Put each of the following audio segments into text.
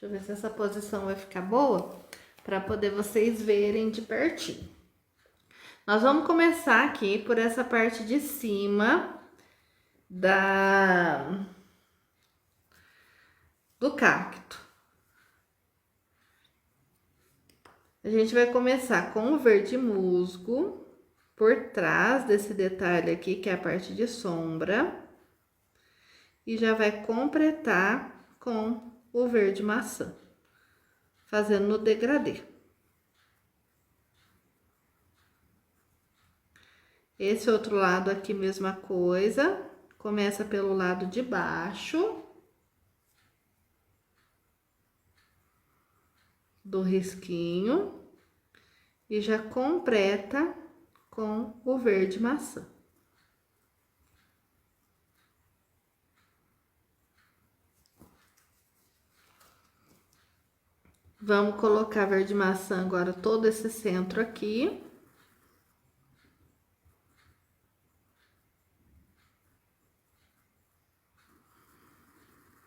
Deixa eu ver se essa posição vai ficar boa para poder vocês verem de pertinho. Nós vamos começar aqui por essa parte de cima do cacto. A gente vai começar com o verde musgo por trás desse detalhe aqui, que é a parte de sombra, e já vai completar com o verde maçã, fazendo no degradê. Esse outro lado aqui, mesma coisa, começa pelo lado de baixo do risquinho e já completa com o verde maçã. Vamos colocar verde maçã agora todo esse centro aqui.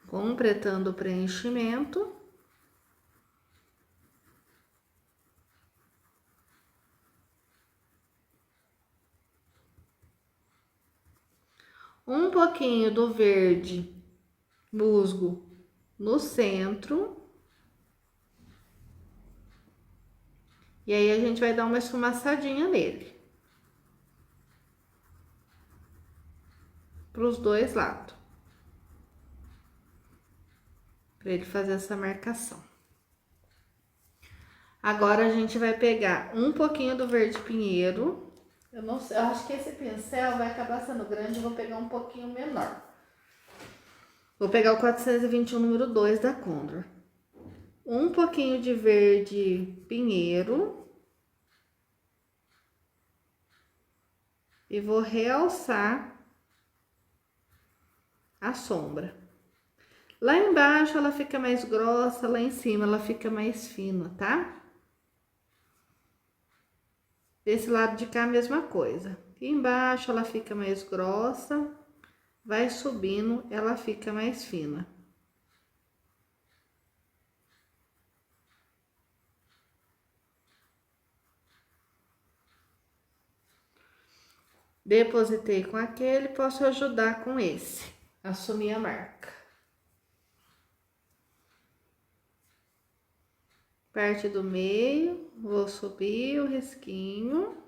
Completando o preenchimento. Um pouquinho do verde musgo no centro. E aí, a gente vai dar uma esfumaçadinha nele. Para os dois lados. Para ele fazer essa marcação. Agora, a gente vai pegar um pouquinho do verde pinheiro. Eu não sei, eu acho que esse pincel vai acabar sendo grande, eu vou pegar um pouquinho menor. Vou pegar o 421 número 2 da Condor. Um pouquinho de verde pinheiro. E vou realçar a sombra. Lá embaixo ela fica mais grossa, lá em cima ela fica mais fina, tá? Desse lado de cá a mesma coisa. Aqui embaixo ela fica mais grossa, vai subindo, ela fica mais fina. Depositei com aquele, posso ajudar com esse, assumir a marca. Parte do meio, vou subir o risquinho,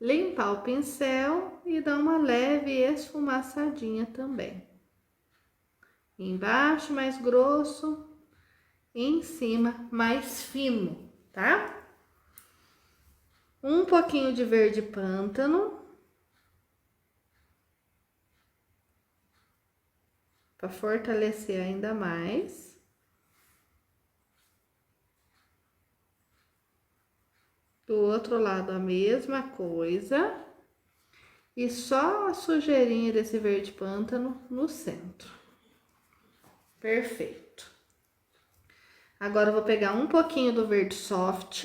limpar o pincel e dar uma leve esfumaçadinha também. Embaixo mais grosso, em cima mais fino, tá? Um pouquinho de verde pântano. Para fortalecer ainda mais. Do outro lado a mesma coisa. E só a sujeirinha desse verde pântano no centro. Perfeito. Agora eu vou pegar um pouquinho do verde soft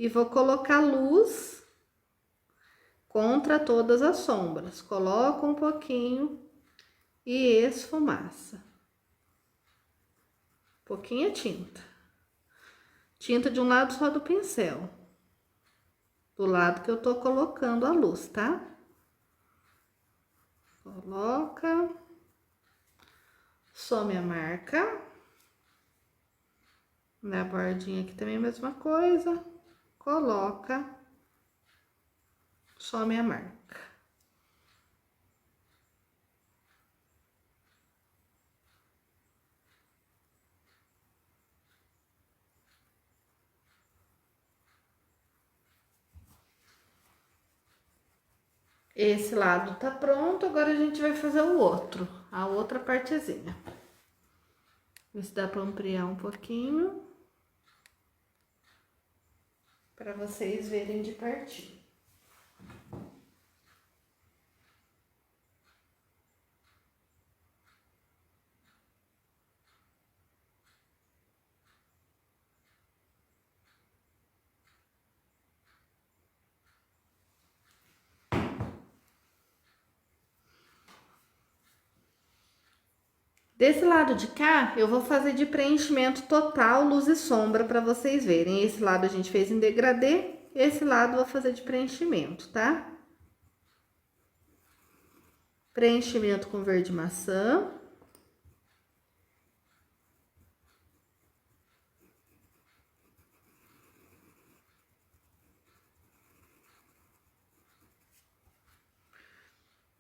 e vou colocar luz contra todas as sombras. Coloco um pouquinho e esfumaça. Pouquinha tinta. Tinta de um lado só do pincel. Do lado que eu tô colocando a luz, tá? Coloca. Some a marca. Na bordinha aqui também a mesma coisa. Coloca. Some a marca. Esse lado tá pronto, agora a gente vai fazer o outro, a outra partezinha. Ver se dá pra ampliar um pouquinho. Pra vocês verem de pertinho. Desse lado de cá, eu vou fazer de preenchimento total, luz e sombra, para vocês verem. Esse lado a gente fez em degradê, esse lado eu vou fazer de preenchimento, tá? Preenchimento com verde maçã.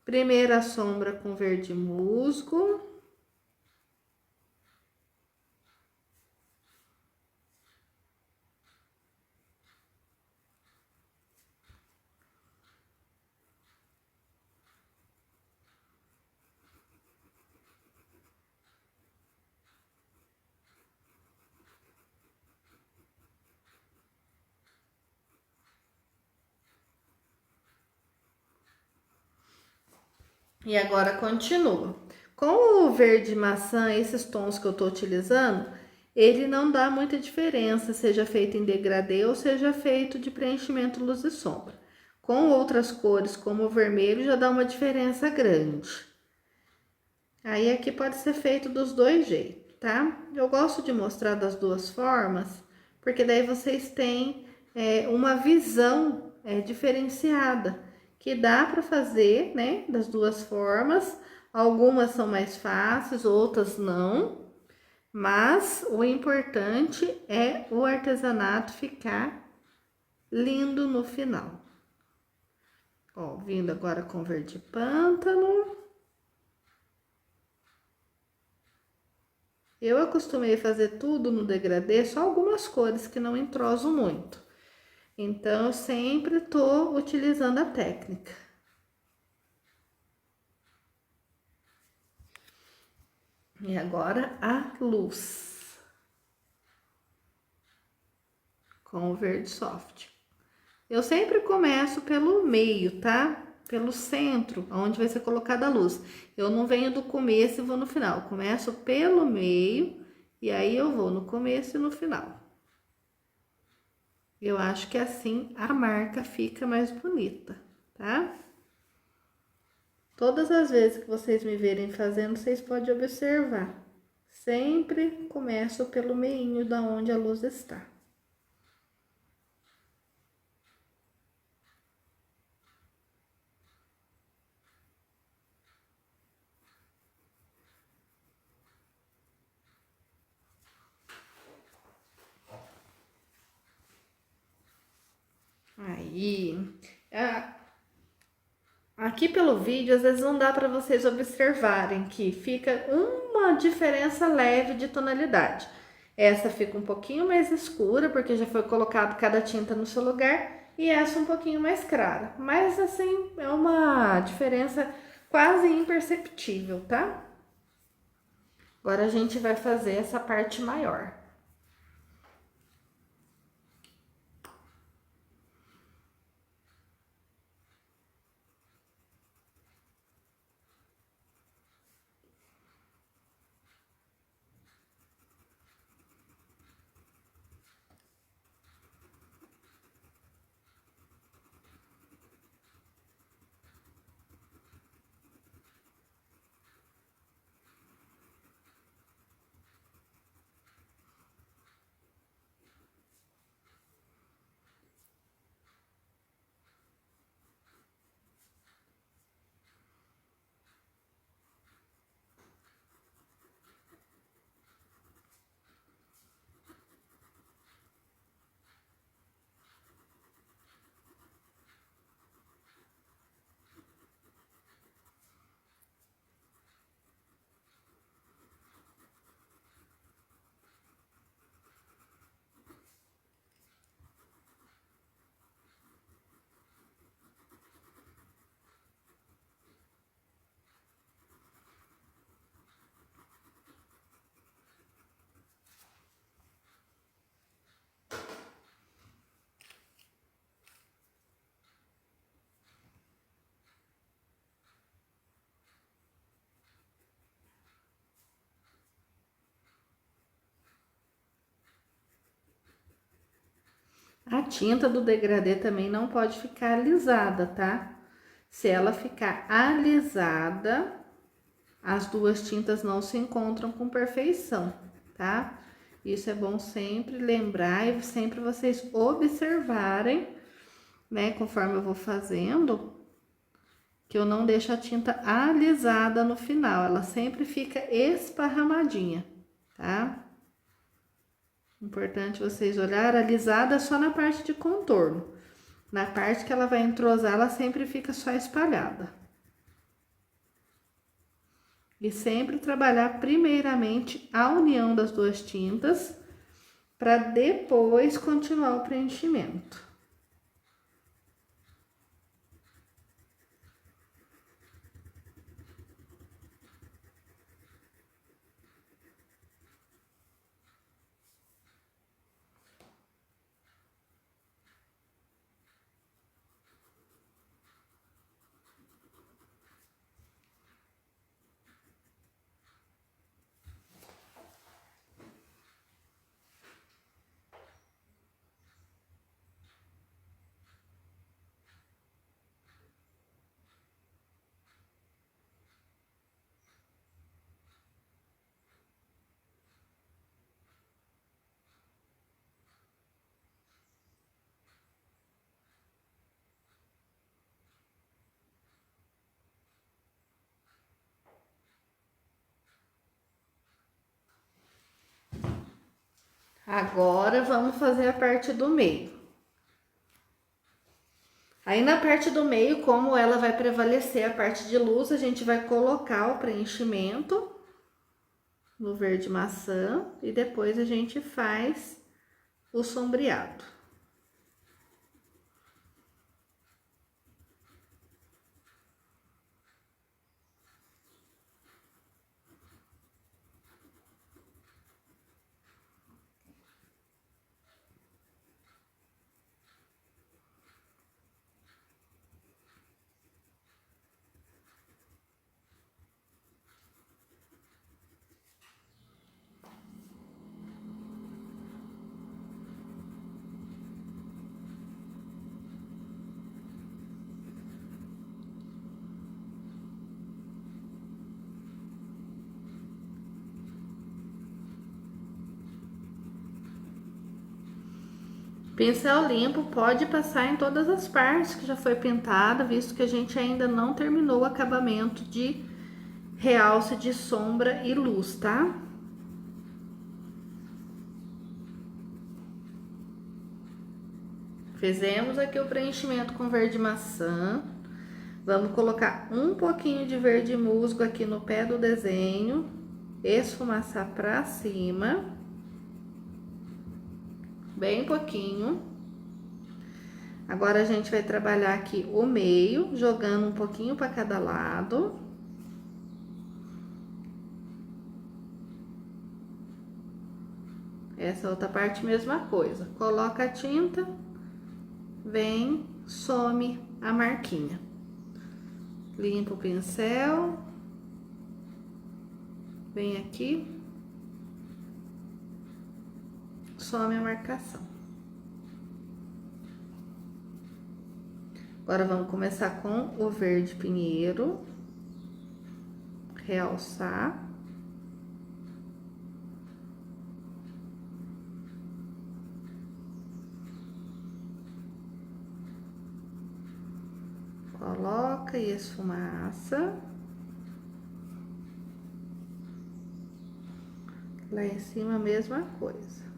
Primeira sombra com verde musgo. E agora continua. Com o verde maçã, esses tons que eu tô utilizando, ele não dá muita diferença, seja feito em degradê ou seja feito de preenchimento luz e sombra. Com outras cores, como o vermelho, já dá uma diferença grande. Aí aqui pode ser feito dos dois jeitos, tá? Eu gosto de mostrar das duas formas, porque daí vocês têm uma visão diferenciada, que dá para fazer, né, das duas formas. Algumas são mais fáceis, outras não, mas o importante é o artesanato ficar lindo no final. Ó, vindo agora com verde pântano. Eu acostumei fazer tudo no degradê, só algumas cores que não entroso muito. Então, eu sempre tô utilizando a técnica. E agora a luz. Com o verde soft. Eu sempre começo pelo meio, tá? Pelo centro, onde vai ser colocada a luz. Eu não venho do começo e vou no final. Eu começo pelo meio e aí eu vou no começo e no final. Eu acho que assim a marca fica mais bonita, tá? Todas as vezes que vocês me verem fazendo, vocês podem observar. Sempre começo pelo meinho da onde a luz está. Aí, aqui pelo vídeo, às vezes não dá para vocês observarem que fica uma diferença leve de tonalidade. Essa fica um pouquinho mais escura, porque já foi colocado cada tinta no seu lugar, e essa um pouquinho mais clara. Mas assim, é uma diferença quase imperceptível, tá? Agora a gente vai fazer essa parte maior. A tinta do degradê também não pode ficar alisada, tá? Se ela ficar alisada, as duas tintas não se encontram com perfeição, tá? Isso é bom sempre lembrar e sempre vocês observarem, né, conforme eu vou fazendo, que eu não deixo a tinta alisada no final, ela sempre fica esparramadinha, tá? Importante vocês olhar, alisada só na parte de contorno. Na parte que ela vai entrosar, ela sempre fica só espalhada. E sempre trabalhar primeiramente a união das duas tintas, para depois continuar o preenchimento. Agora, vamos fazer a parte do meio. Aí, na parte do meio, como ela vai prevalecer a parte de luz, a gente vai colocar o preenchimento no verde maçã e depois a gente faz o sombreado. Pincel limpo pode passar em todas as partes que já foi pintada, visto que a gente ainda não terminou o acabamento de realce de sombra e luz, tá? Fizemos aqui o preenchimento com verde maçã. Vamos colocar um pouquinho de verde musgo aqui no pé do desenho, esfumaçar pra cima. Bem pouquinho. Agora, a gente vai trabalhar aqui o meio, jogando um pouquinho para cada lado. Essa outra parte, mesma coisa. Coloca a tinta, vem, some a marquinha. Limpa o pincel. Vem aqui. Some a marcação. Agora, vamos começar com o verde pinheiro. Realçar. Coloca e esfumaça. Lá em cima, a mesma coisa.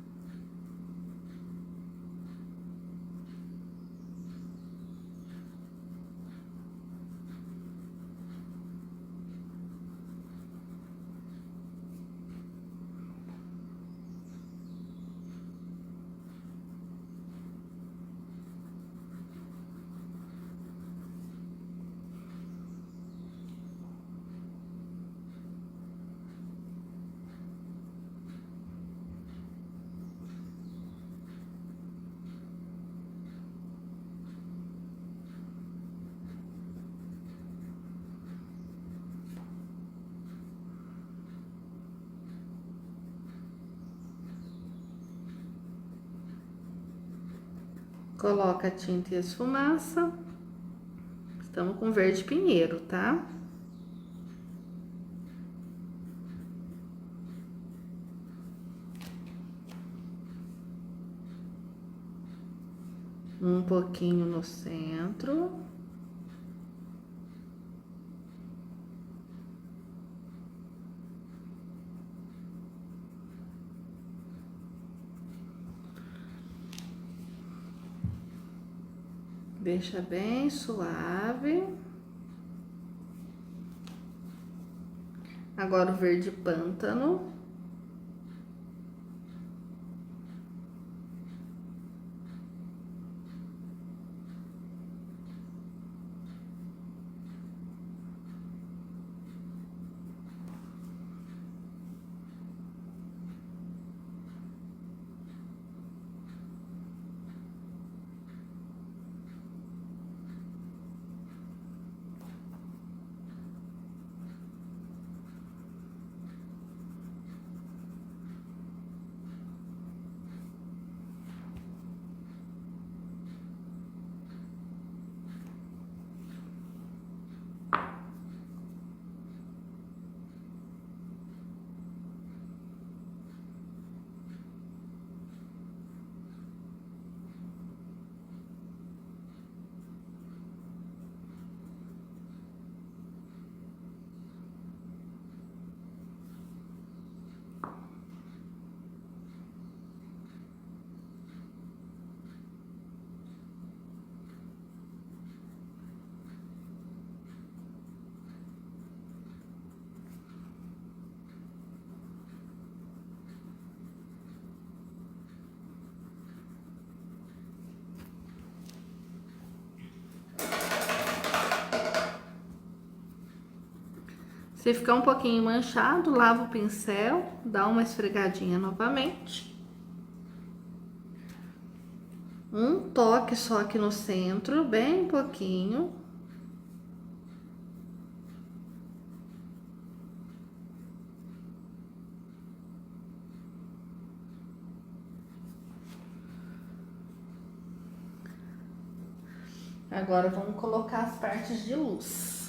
Coloca a tinta e esfumaça. Estamos com verde pinheiro, tá? Um pouquinho no centro. Deixa bem suave. Agora o verde pântano. Se ficar um pouquinho manchado, lava o pincel, dá uma esfregadinha novamente. Um toque só aqui no centro, bem pouquinho. Agora vamos colocar as partes de luz.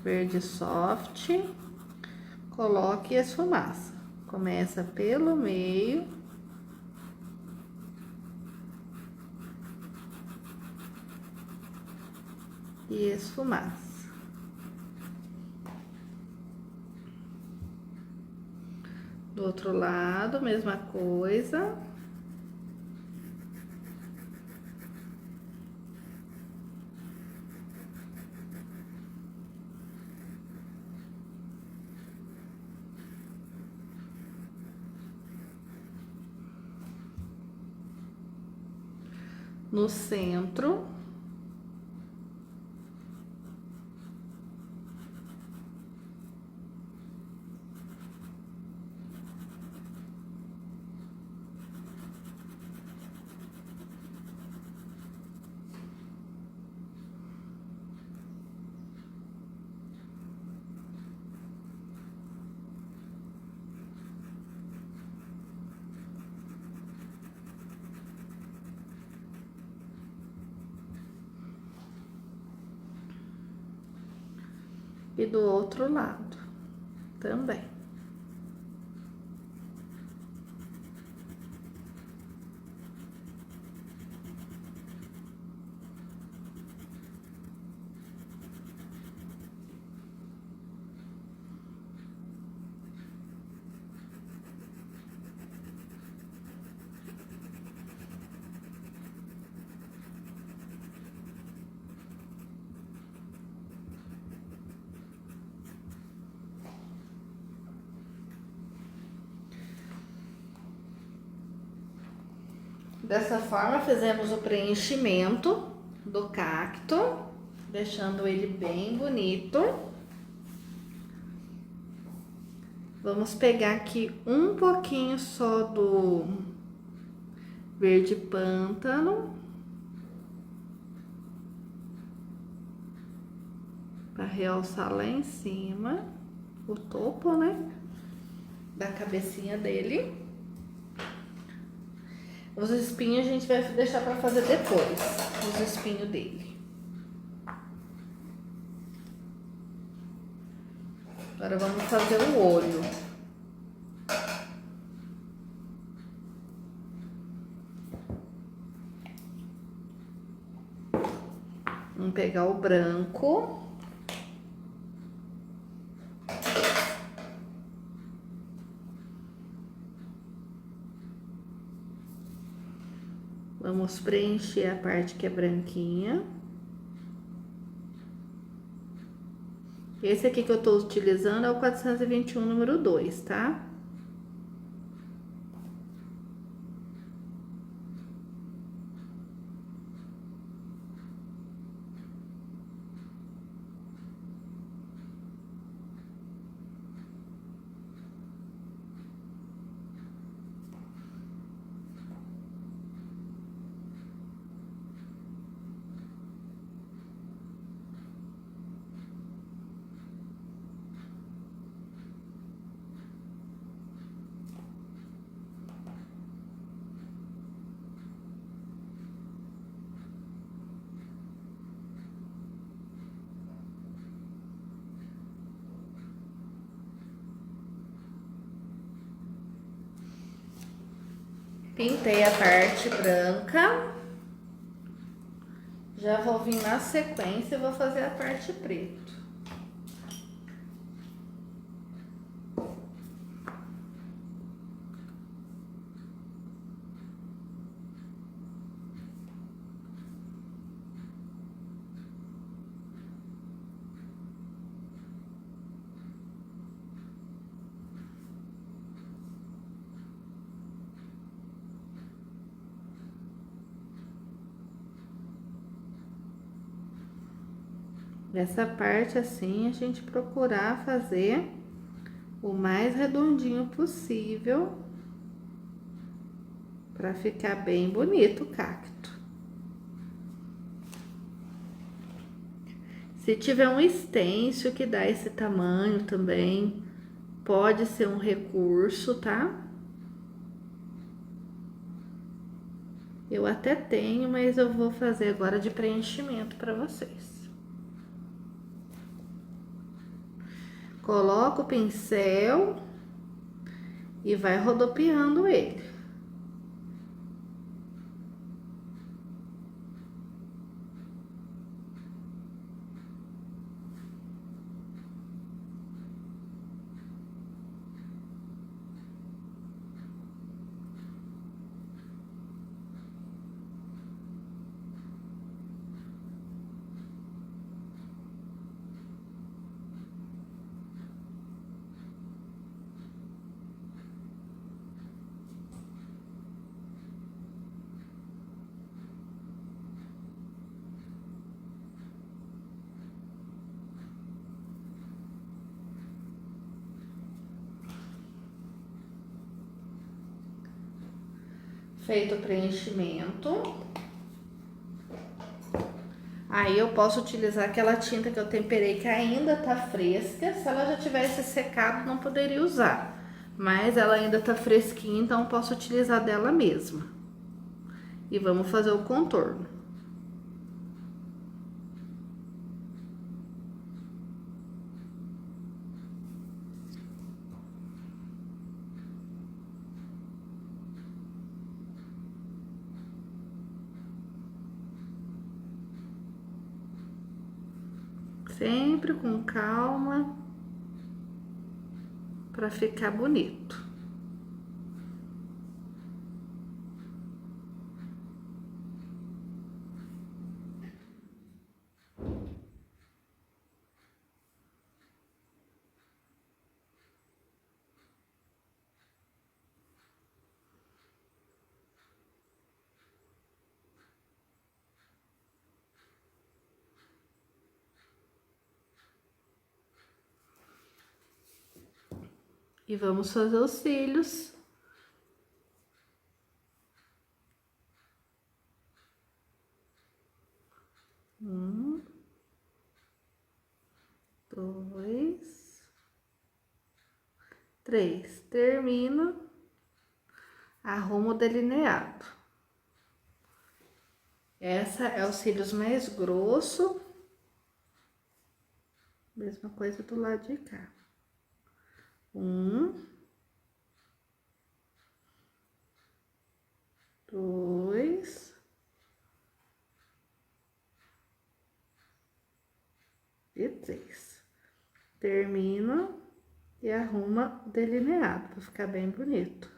Verde soft, coloque a esfumaça. Começa pelo meio. E esfumaça. Do outro lado, mesma coisa. No centro. E do outro lado também. Dessa forma, fizemos o preenchimento do cacto, deixando ele bem bonito. Vamos pegar aqui um pouquinho só do verde pântano, para realçar lá em cima, o topo, né, da cabecinha dele. Os espinhos a gente vai deixar para fazer depois, os espinhos dele. Agora vamos fazer o olho. Vamos pegar o branco. Vamos preencher a parte que é branquinha. Esse aqui que eu tô utilizando é o 421 número 2, tá? Pintei a parte branca. Já vou vir na sequência e vou fazer a parte preta. Essa parte assim, a gente procurar fazer o mais redondinho possível para ficar bem bonito o cacto. Se tiver um stencil que dá esse tamanho também, pode ser um recurso, tá? Eu até tenho, mas eu vou fazer agora de preenchimento para vocês. Coloca o pincel e vai rodopiando ele. Feito o preenchimento, aí eu posso utilizar aquela tinta que eu temperei que ainda tá fresca. Se ela já tivesse secado, não poderia usar, mas ela ainda tá fresquinha, então eu posso utilizar dela mesma. E vamos fazer o contorno. Sempre com calma, para ficar bonito. E vamos fazer os cílios. Um, dois, três. Termino, arrumo o delineado. Essa é os cílios mais grosso. Mesma coisa do lado de cá. Um, dois e três. Termina e arruma o delineado para ficar bem bonito.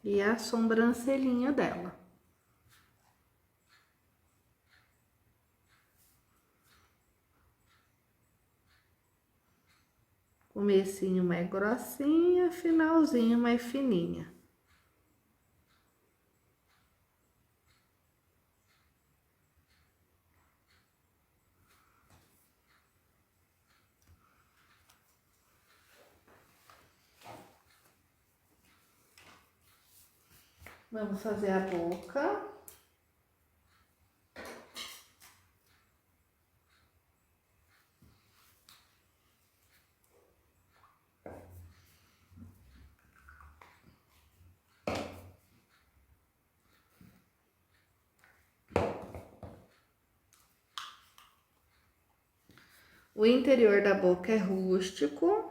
E a sobrancelhinha dela. Comecinho mais grossinha, finalzinho mais fininha. Vamos fazer a boca. O interior da boca é rústico.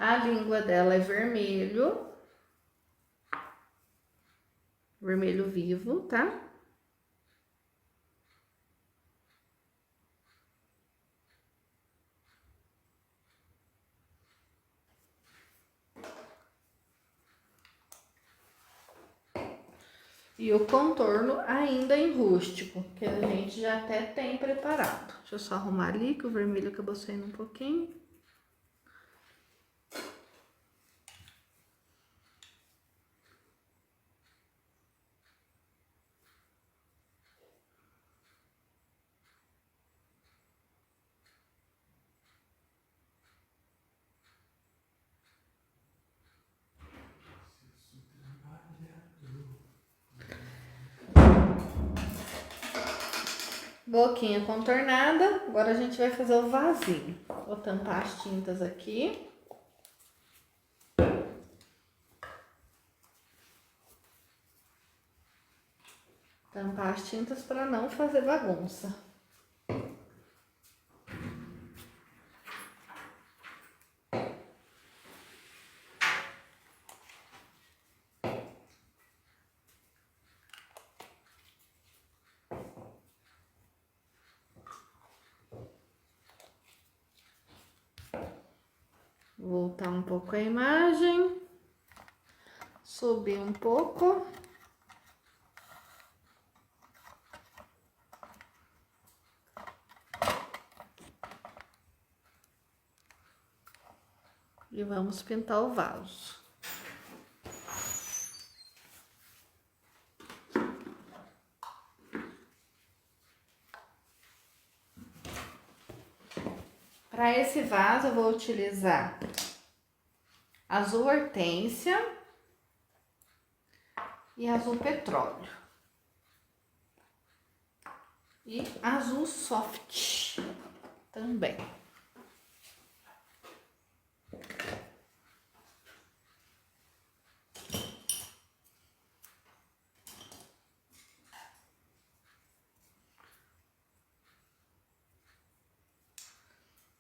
A língua dela é vermelho. Vermelho vivo, tá? E o contorno ainda em rústico, que a gente já até tem preparado. Deixa eu só arrumar ali, que o vermelho acabou saindo um pouquinho. Boquinha contornada, agora a gente vai fazer o vasinho. Vou tampar as tintas aqui. Tampar as tintas para não fazer bagunça. Voltar um pouco a imagem, subir um pouco. E vamos pintar o vaso. Para esse vaso, eu vou utilizar azul hortênsia e azul petróleo. E azul soft também.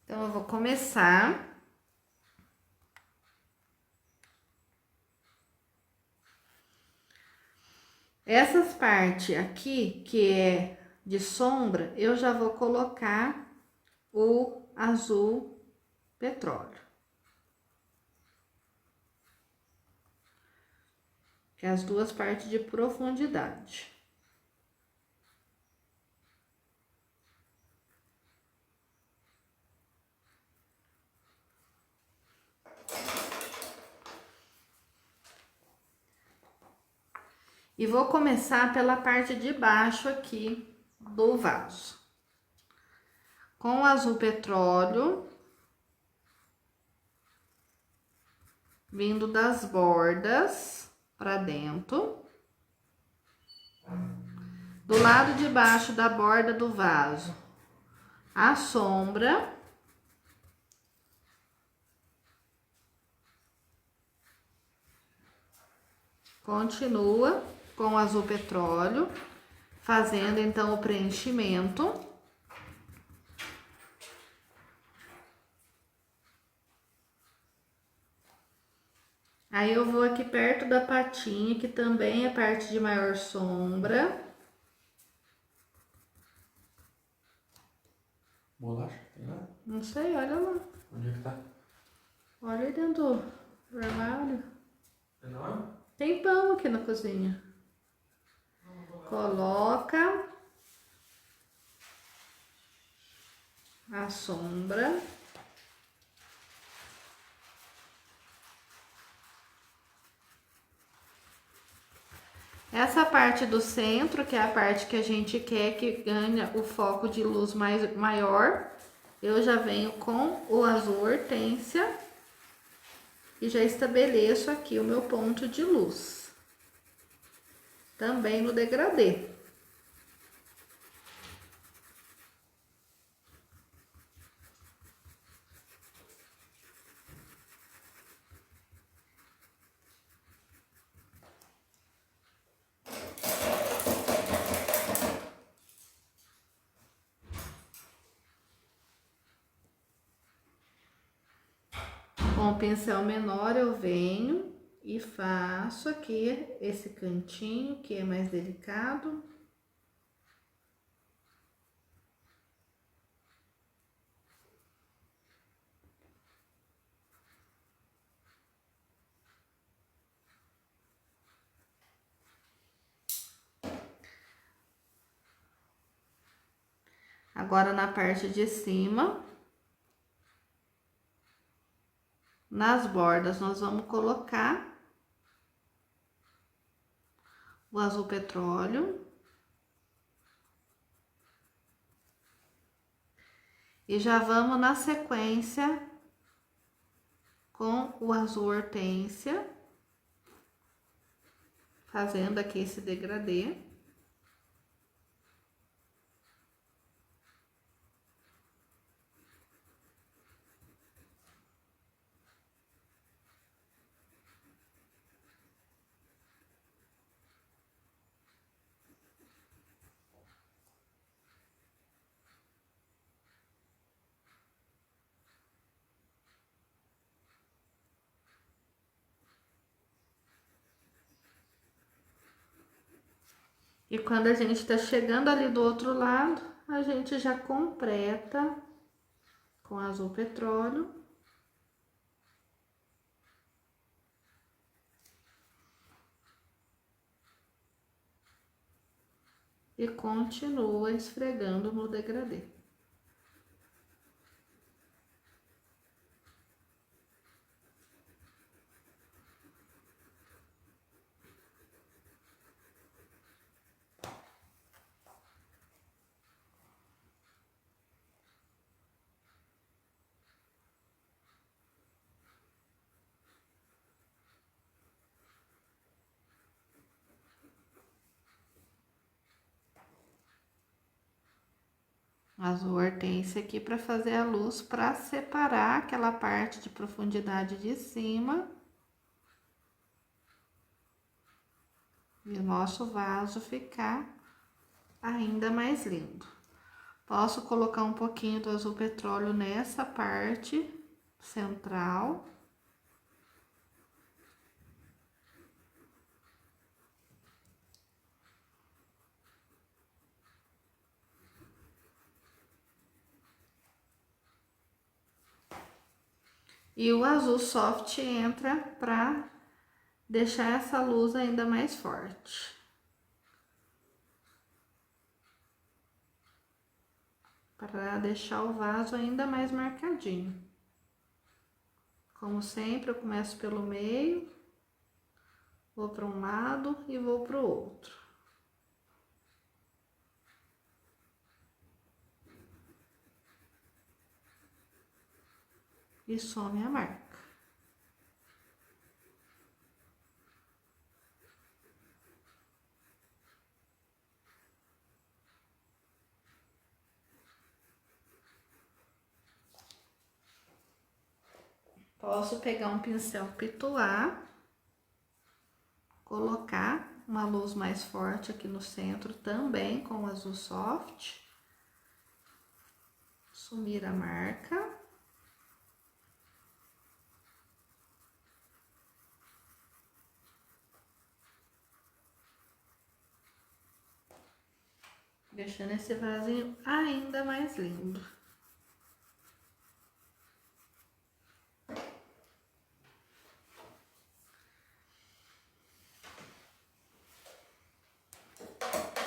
Então, eu vou começar essas partes aqui, que é de sombra, eu já vou colocar o azul petróleo. Que é as duas partes de profundidade. E vou começar pela parte de baixo aqui do vaso. Com o azul petróleo, vindo das bordas para dentro. Do lado de baixo da borda do vaso, a sombra. Continua com o azul petróleo, fazendo então o preenchimento. Aí eu vou aqui perto da patinha, que também é parte de maior sombra. Bolacha? Tem lá? Não sei, olha lá. Onde é que tá? Olha aí dentro do armário. É não? Tem pão aqui na cozinha. Coloca a sombra. Essa parte do centro, que é a parte que a gente quer que ganhe o foco de luz maior, eu já venho com o azul hortênsia e já estabeleço aqui o meu ponto de luz. Também no degradê. Com o pincel menor eu venho e faço aqui esse cantinho que é mais delicado. Agora na parte de cima, nas bordas, nós vamos colocar o azul petróleo. E já vamos na sequência com o azul hortênsia, fazendo aqui esse degradê. E quando a gente tá chegando ali do outro lado, a gente já completa com azul petróleo. E continua esfregando no degradê. Azul hortênsia aqui para fazer a luz, para separar aquela parte de profundidade de cima. E o nosso vaso ficar ainda mais lindo. Posso colocar um pouquinho do azul petróleo nessa parte central. E o azul soft entra para deixar essa luz ainda mais forte. Para deixar o vaso ainda mais marcadinho. Como sempre, eu começo pelo meio, vou para um lado e vou para o outro. E some a marca. Posso pegar um pincel pituá, colocar uma luz mais forte aqui no centro também com azul soft, sumir a marca. Deixando esse vasinho ainda mais lindo.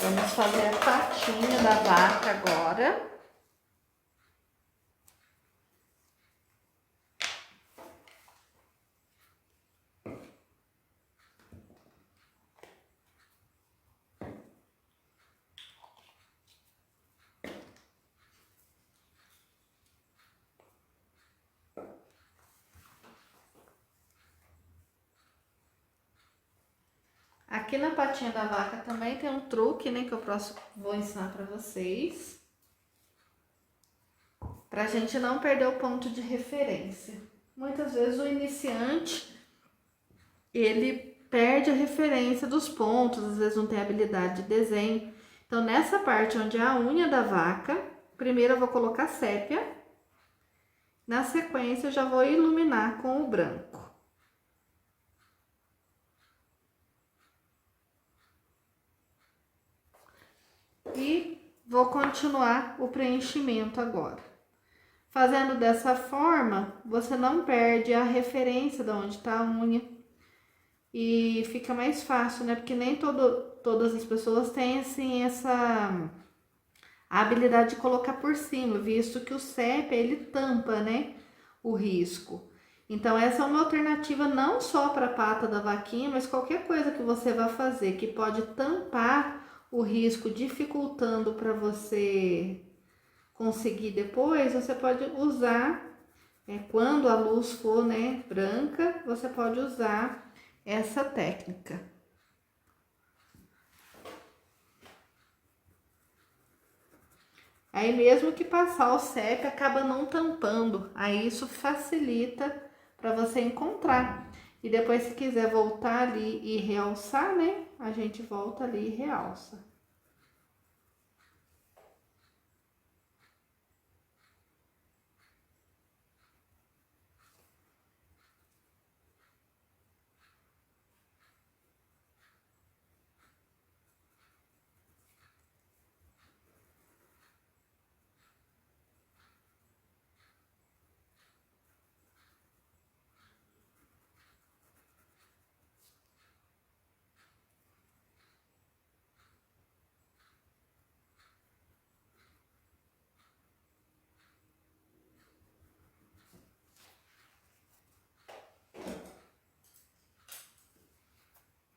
Vamos fazer a patinha da vaca agora. Aqui na patinha da vaca também tem um truque, né, que eu vou ensinar pra vocês. Pra gente não perder o ponto de referência. Muitas vezes o iniciante, ele perde a referência dos pontos, às vezes não tem habilidade de desenho. Então, nessa parte onde é a unha da vaca, primeiro eu vou colocar sépia. Na sequência, eu já vou iluminar com o branco. E vou continuar o preenchimento agora. Fazendo dessa forma, você não perde a referência de onde tá a unha. E fica mais fácil, né? Porque nem todas as pessoas têm, assim, essa habilidade de colocar por cima, visto que o sépia, ele tampa, né, o risco. Então, essa é uma alternativa não só para a pata da vaquinha, mas qualquer coisa que você vai fazer que pode tampar o risco, dificultando para você conseguir depois, você pode usar, quando a luz for, né, branca, você pode usar essa técnica. Aí mesmo que passar o sépia, acaba não tampando, aí isso facilita para você encontrar. E depois, se quiser voltar ali e realçar, né, a gente volta ali e realça.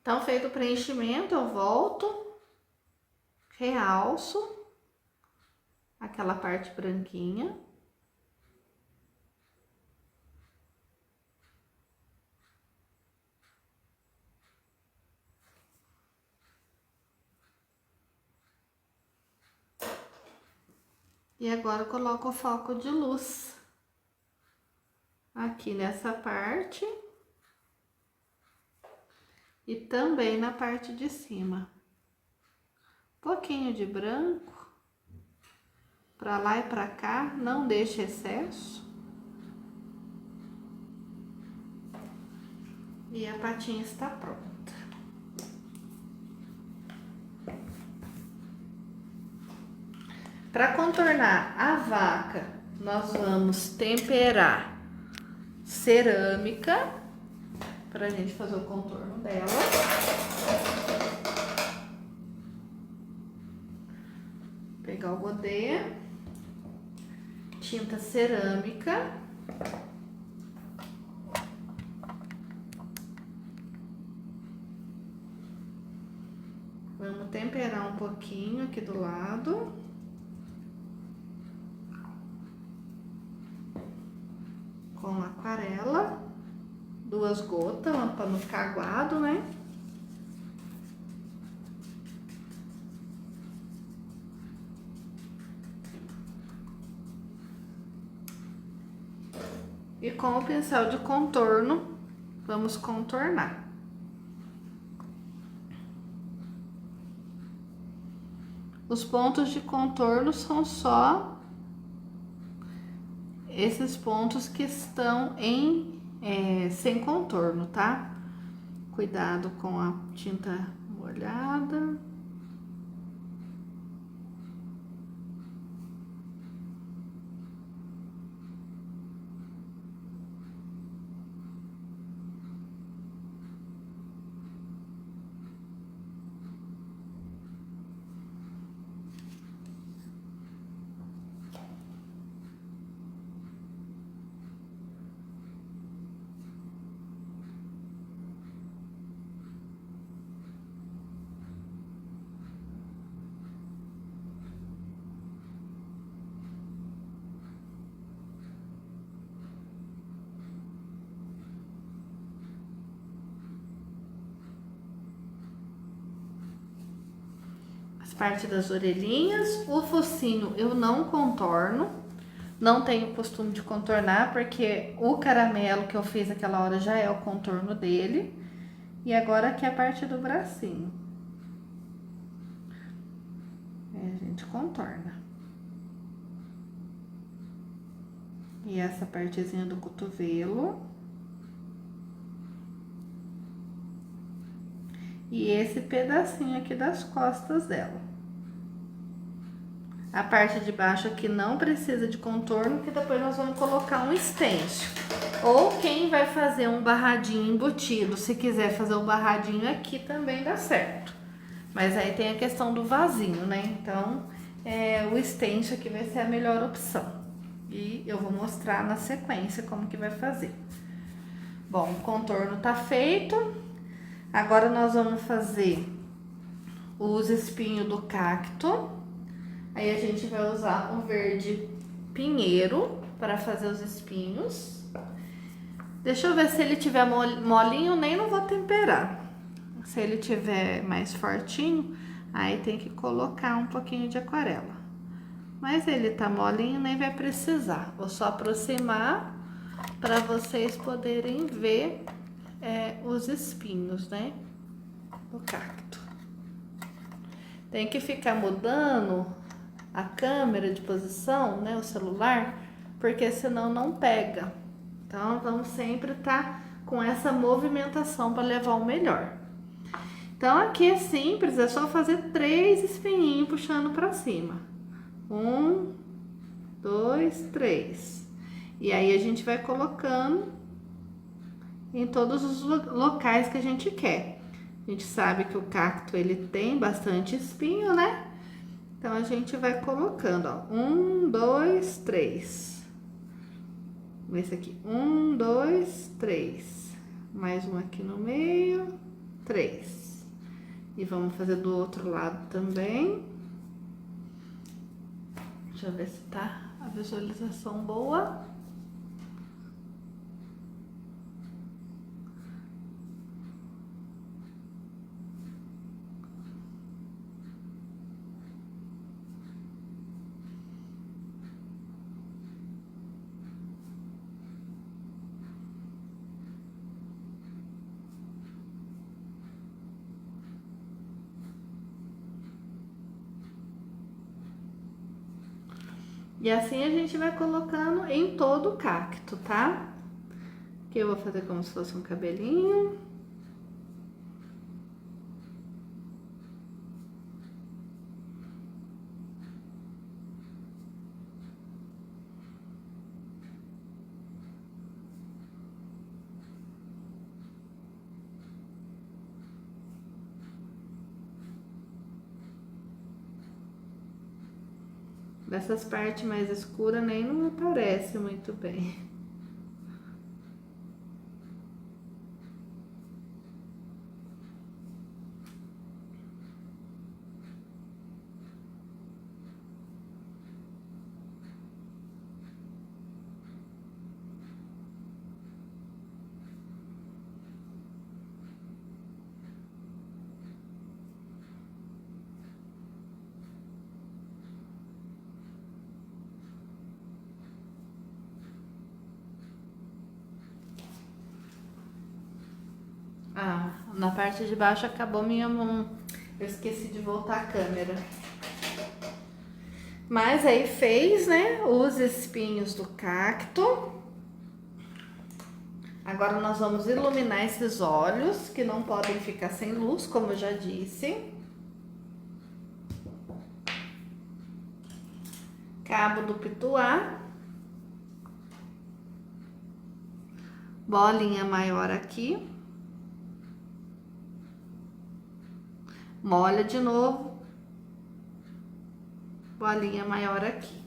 Então, feito o preenchimento, eu volto, realço aquela parte branquinha. E agora eu coloco o foco de luz aqui nessa parte e também na parte de cima. Pouquinho de branco para lá e para cá, não deixe excesso. E a patinha está pronta. Para contornar a vaca, nós vamos temperar cerâmica para a gente fazer o contorno dela. Pegar o godê, tinta cerâmica. Vamos temperar um pouquinho aqui do lado. Com aquarela. 2 gotas, para não ficar aguado, né? E com o pincel de contorno, vamos contornar. Os pontos de contorno são só esses pontos que estão sem contorno, tá? Cuidado com a tinta molhada. Parte das orelhinhas, o focinho eu não contorno, não tenho costume de contornar, porque o caramelo que eu fiz aquela hora já é o contorno dele. E agora aqui a parte do bracinho. A gente contorna. E essa partezinha do cotovelo. E esse pedacinho aqui das costas dela. A parte de baixo aqui não precisa de contorno, que depois nós vamos colocar um stencil. Ou quem vai fazer um barradinho embutido, se quiser fazer o barradinho aqui também dá certo. Mas aí tem a questão do vasinho, né? Então, o stencil aqui vai ser a melhor opção. E eu vou mostrar na sequência como que vai fazer. Bom, o contorno tá feito. Agora nós vamos fazer os espinhos do cacto. Aí a gente vai usar o verde pinheiro para fazer os espinhos. Deixa eu ver se ele tiver molinho, nem não vou temperar. Se ele tiver mais fortinho, aí tem que colocar um pouquinho de aquarela. Mas ele tá molinho, nem vai precisar. Vou só aproximar para vocês poderem ver os espinhos, né, do cacto. Tem que ficar mudando a câmera de posição, né, o celular, porque senão não pega. Então, vamos sempre estar com essa movimentação para levar o melhor. Então, aqui é simples, é só fazer 3 espinhinhos puxando para cima. 1, 2, 3. E aí, a gente vai colocando em todos os locais que a gente quer. A gente sabe que o cacto, ele tem bastante espinho, né? Então, a gente vai colocando, ó. 1, 2, 3. Esse aqui. 1, 2, 3. Mais um aqui no meio. 3. E vamos fazer do outro lado também. Deixa eu ver se tá a visualização boa. E assim a gente vai colocando em todo o cacto, tá? Aqui eu vou fazer como se fosse um cabelinho. Dessas partes mais escuras nem não aparece muito bem. na parte de baixo acabou minha mão. Eu esqueci de voltar a câmera. Mas aí fez, né, os espinhos do cacto. Agora nós vamos iluminar esses olhos, que não podem ficar sem luz, como eu já disse. Cabo do pituá. Bolinha maior aqui. Molha de novo. Bolinha maior aqui.